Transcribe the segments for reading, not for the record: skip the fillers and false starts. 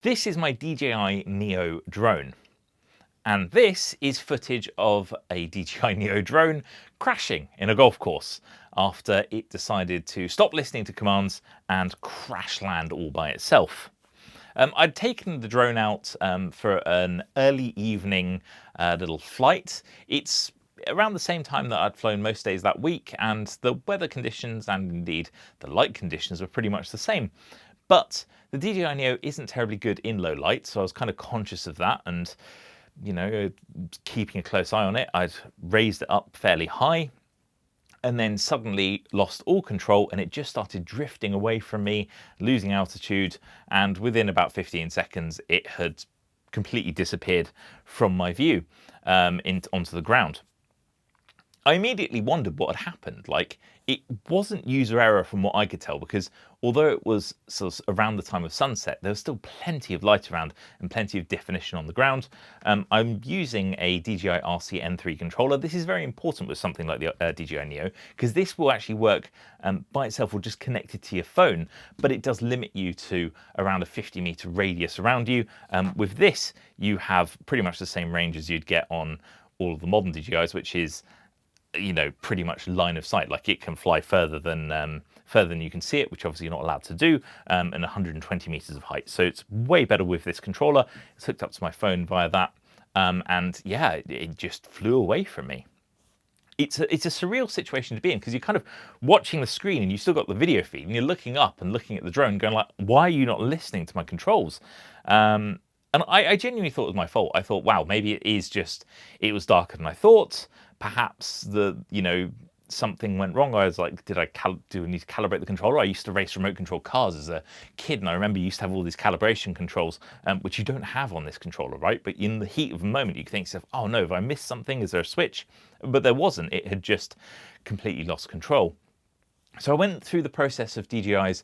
This is my DJI Neo drone, and this is footage of a DJI Neo drone crashing in a golf course after it decided to stop listening to commands and crash land all by itself. I'd taken the drone out for an early evening little flight. It's around the same time that I'd flown most days that week, and the weather conditions and indeed the light conditions were pretty much the same. But the DJI Neo isn't terribly good in low light, so I was kind of conscious of that and, keeping a close eye on it. I'd raised it up fairly high and then suddenly lost all control, and it just started drifting away from me, losing altitude, and within about 15 seconds it had completely disappeared from my view onto the ground. I immediately wondered what had happened. Like, it wasn't user error from what I could tell, because although it was sort of around the time of sunset, there was still plenty of light around and plenty of definition on the ground. I'm using a DJI RC-N3 controller. This is very important with something like the DJI Neo, because this will actually work by itself or just connected to your phone, but it does limit you to around a 50-meter radius around you. With this, you have pretty much the same range as you'd get on all of the modern DJIs, which is pretty much line of sight. Like, it can fly further than you can see it, which obviously you're not allowed to do, and 120 meters of height. So it's way better with this controller. It's hooked up to my phone via that, and yeah, it just flew away from me. It's a surreal situation to be in, because you're kind of watching the screen and you still got the video feed, and you're looking up and looking at the drone, going like, "Why are you not listening to my controls?" And I genuinely thought it was my fault. I thought, wow, maybe it was darker than I thought. Perhaps something went wrong. I was like, do I need to calibrate the controller? I used to race remote control cars as a kid, and I remember you used to have all these calibration controls, which you don't have on this controller, right? But in the heat of the moment, you think to yourself, oh no, have I missed something? Is there a switch? But there wasn't. It had just completely lost control. So I went through the process of DJI's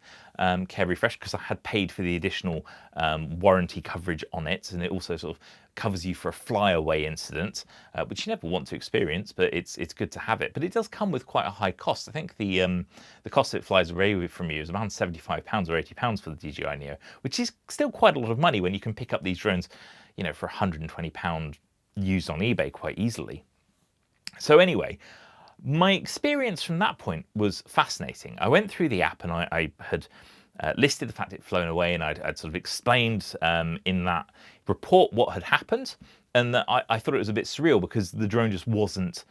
Care Refresh, because I had paid for the additional warranty coverage on it, and it also sort of covers you for a flyaway incident, which you never want to experience, but it's good to have it. But it does come with quite a high cost. I think the cost it flies away from you is around £75 or £80 for the DJI Neo, which is still quite a lot of money when you can pick up these drones, for £120 used on eBay quite easily. So anyway, my experience from that point was fascinating. I went through the app, and I had listed the fact it'd flown away, and I'd sort of explained in that report what had happened, and that I thought it was a bit surreal because the drone just wasn't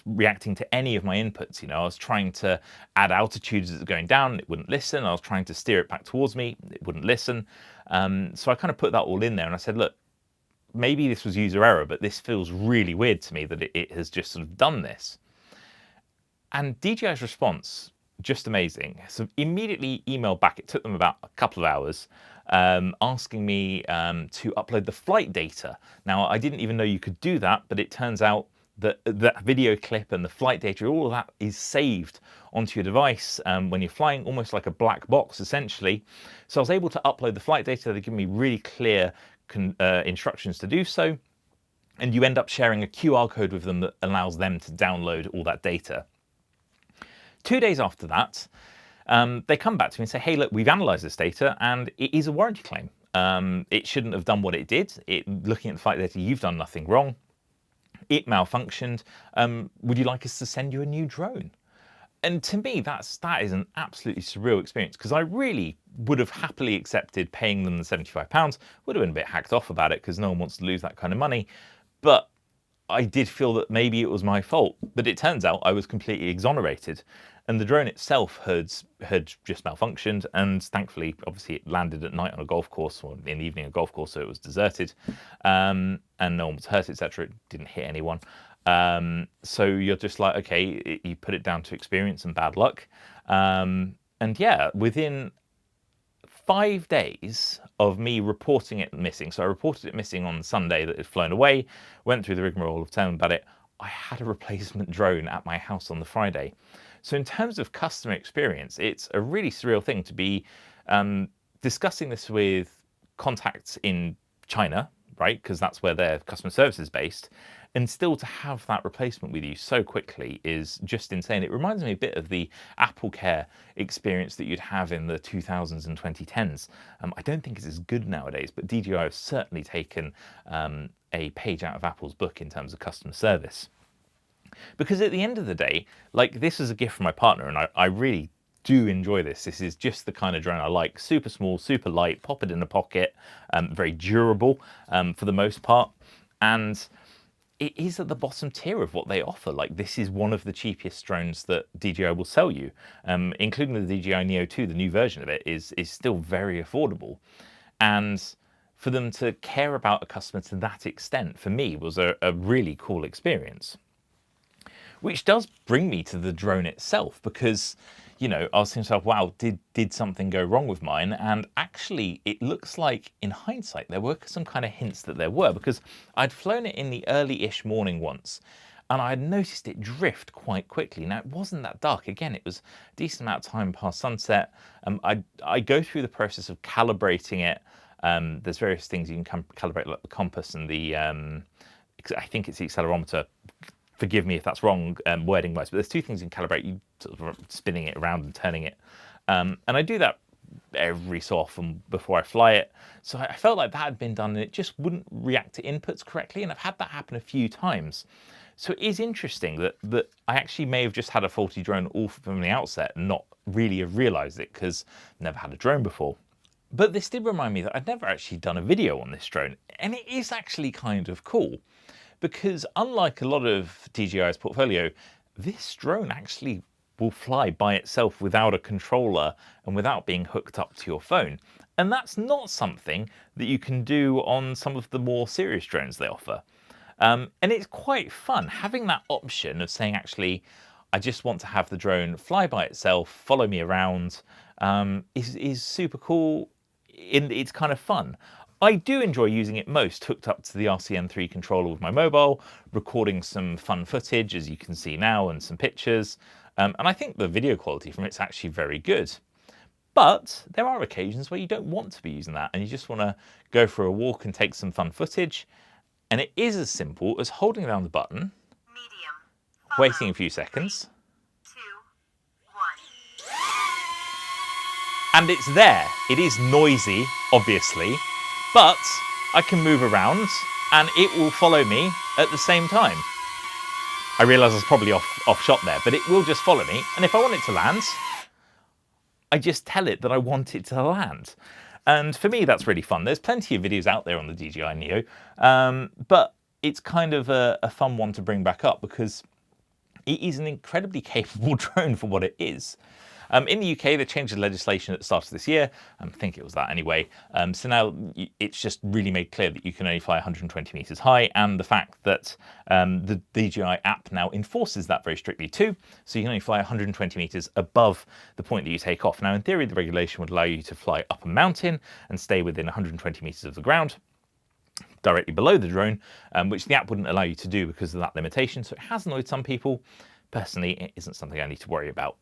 reacting to any of my inputs. I was trying to add altitude as it was going down, it wouldn't listen. I was trying to steer it back towards me, it wouldn't listen. So I kind of put that all in there, and I said, look, maybe this was user error, but this feels really weird to me that it has just sort of done this. And DJI's response, just amazing. So immediately emailed back. It took them about a couple of hours, asking me to upload the flight data. Now, I didn't even know you could do that, but it turns out that that video clip and the flight data, all of that is saved onto your device when you're flying, almost like a black box, essentially. So I was able to upload the flight data. They give me really clear instructions to do so, and you end up sharing a QR code with them that allows them to download all that data. 2 days after that, they come back to me and say, hey, look, we've analysed this data, and it is a warranty claim. It shouldn't have done what it did. Looking at the flight data, you've done nothing wrong. It malfunctioned. Would you like us to send you a new drone? And to me, that is an absolutely surreal experience, because I really would have happily accepted paying them the £75. Would have been a bit hacked off about it, because no one wants to lose that kind of money. But I did feel that maybe it was my fault. But it turns out I was completely exonerated. And the drone itself had just malfunctioned. And thankfully, obviously, it landed at night on a golf course, or in the evening, a golf course, so it was deserted. And no one was hurt, etc. It didn't hit anyone. So you're just like, okay, you put it down to experience and bad luck. And yeah, within 5 days of me reporting it missing, so I reported it missing on Sunday that it had flown away, went through the rigmarole of telling them about it, I had a replacement drone at my house on the Friday. So in terms of customer experience, it's a really surreal thing to be discussing this with contacts in China, right? Because that's where their customer service is based. And still to have that replacement with you so quickly is just insane. It reminds me a bit of the Apple Care experience that you'd have in the 2000s and 2010s. I don't think it's as good nowadays, but DJI have certainly taken a page out of Apple's book in terms of customer service. Because at the end of the day, like, this is a gift from my partner, and I really do enjoy this. This is just the kind of drone I like. Super small, super light, pop it in a pocket, very durable for the most part. And it is at the bottom tier of what they offer. Like, this is one of the cheapest drones that DJI will sell you, including the DJI Neo 2, the new version of it is still very affordable. And for them to care about a customer to that extent, for me, was a really cool experience. Which does bring me to the drone itself, because, you know, I was thinking to myself, wow, did something go wrong with mine? And actually, it looks like, in hindsight, there were some kind of hints that there were, because I'd flown it in the early-ish morning once, and I had noticed it drift quite quickly. Now, it wasn't that dark. Again, it was a decent amount of time past sunset. I go through the process of calibrating it. There's various things you can calibrate, like the compass and the, I think it's the accelerometer. Forgive me if that's wrong wording-wise, but there's two things you can calibrate. You sort of spinning it around and turning it. And I do that every so often before I fly it. So I felt like that had been done and it just wouldn't react to inputs correctly. And I've had that happen a few times. So it is interesting that I actually may have just had a faulty drone all from the outset and not really have realized it, because I've never had a drone before. But this did remind me that I'd never actually done a video on this drone. And it is actually kind of cool, because unlike a lot of DJI's portfolio, this drone actually will fly by itself without a controller and without being hooked up to your phone. And that's not something that you can do on some of the more serious drones they offer. And it's quite fun having that option of saying, actually, I just want to have the drone fly by itself, follow me around, is super cool. It's kind of fun. I do enjoy using it most hooked up to the RCN3 controller with my mobile, recording some fun footage, as you can see now, and some pictures. And I think the video quality from it's actually very good. But there are occasions where you don't want to be using that and you just want to go for a walk and take some fun footage. And it is as simple as holding down the button, waiting a few seconds, 3, 2, 1. and it's there. It is noisy, obviously, but I can move around and it will follow me at the same time. I realise I was probably off shot there, but it will just follow me. And if I want it to land, I just tell it that I want it to land. And for me, that's really fun. There's plenty of videos out there on the DJI Neo, but it's kind of a fun one to bring back up because it is an incredibly capable drone for what it is. In the UK, they changed the legislation at the start of this year. I think it was that anyway. So now it's just really made clear that you can only fly 120 meters high, and the fact that the DJI app now enforces that very strictly too. So you can only fly 120 meters above the point that you take off. Now, in theory, the regulation would allow you to fly up a mountain and stay within 120 meters of the ground, directly below the drone, which the app wouldn't allow you to do because of that limitation. So it has annoyed some people. Personally, it isn't something I need to worry about.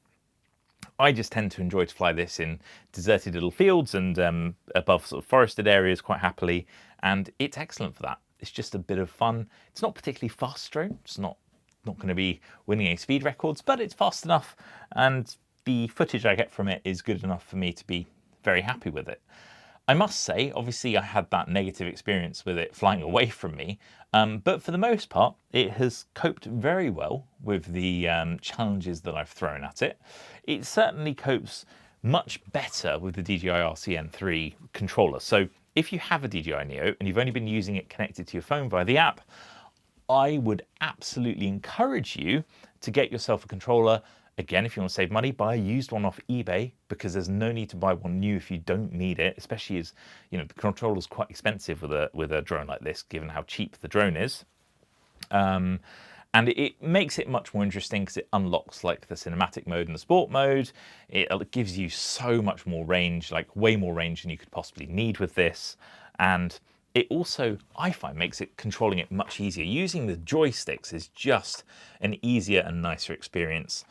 I just tend to enjoy to fly this in deserted little fields and above sort of forested areas quite happily, and it's excellent for that. It's just a bit of fun. It's not particularly fast drone. It's not going to be winning any speed records, but it's fast enough, and the footage I get from it is good enough for me to be very happy with it. I must say, obviously, I had that negative experience with it flying away from me, but for the most part, it has coped very well with the challenges that I've thrown at it. It certainly copes much better with the DJI RCN3 controller. So if you have a DJI Neo and you've only been using it connected to your phone via the app, I would absolutely encourage you to get yourself a controller. Again, if you want to save money, buy a used one off eBay, because there's no need to buy one new if you don't need it, especially as, you know, the controller's quite expensive with a drone like this, given how cheap the drone is. And it makes it much more interesting because it unlocks like the cinematic mode and the sport mode. It gives you so much more range, like way more range than you could possibly need with this. And It also, I find, makes it controlling it much easier. Using the joysticks is just an easier and nicer experience,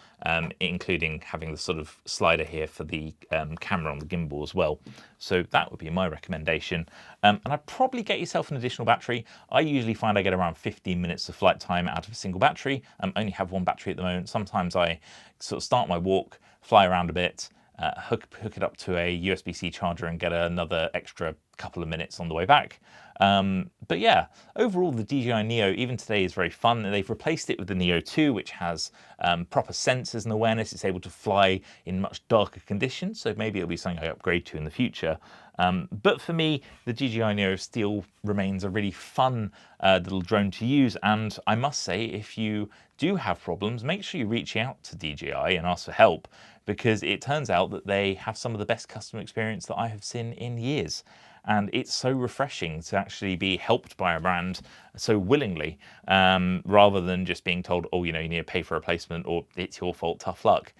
including having the sort of slider here for the camera on the gimbal as well. So that would be my recommendation. And I'd probably get yourself an additional battery. I usually find I get around 15 minutes of flight time out of a single battery. I only have one battery at the moment. Sometimes I sort of start my walk, fly around a bit, hook it up to a USB-C charger and get another extra couple of minutes on the way back. But yeah, overall the DJI Neo, even today, is very fun. They've replaced it with the Neo 2, which has proper sensors and awareness. It's able to fly in much darker conditions, so maybe it'll be something I upgrade to in the future. But for me, the DJI Neo still remains a really fun little drone to use. And I must say, if you do have problems, make sure you reach out to DJI and ask for help, because it turns out that they have some of the best customer experience that I have seen in years. And it's so refreshing to actually be helped by a brand so willingly, rather than just being told, oh, you know, you need to pay for a replacement, or it's your fault, tough luck.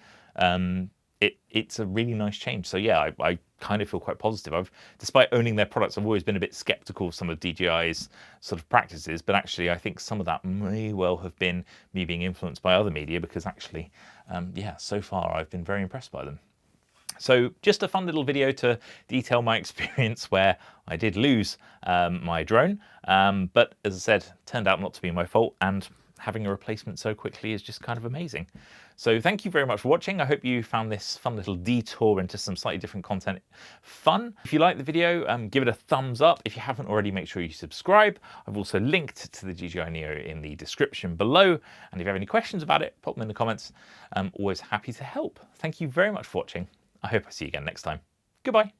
It's a really nice change. So yeah, I kind of feel quite positive. Despite owning their products, I've always been a bit skeptical of some of DJI's sort of practices, but actually I think some of that may well have been me being influenced by other media, because actually, yeah, so far I've been very impressed by them. So just a fun little video to detail my experience where I did lose my drone, but as I said, turned out not to be my fault, and having a replacement so quickly is just kind of amazing. So thank you very much for watching. I hope you found this fun little detour into some slightly different content fun. If you like the video, give it a thumbs up. If you haven't already, make sure you subscribe. I've also linked to the DJI Neo in the description below. And if you have any questions about it, pop them in the comments. I'm always happy to help. Thank you very much for watching. I hope I see you again next time. Goodbye.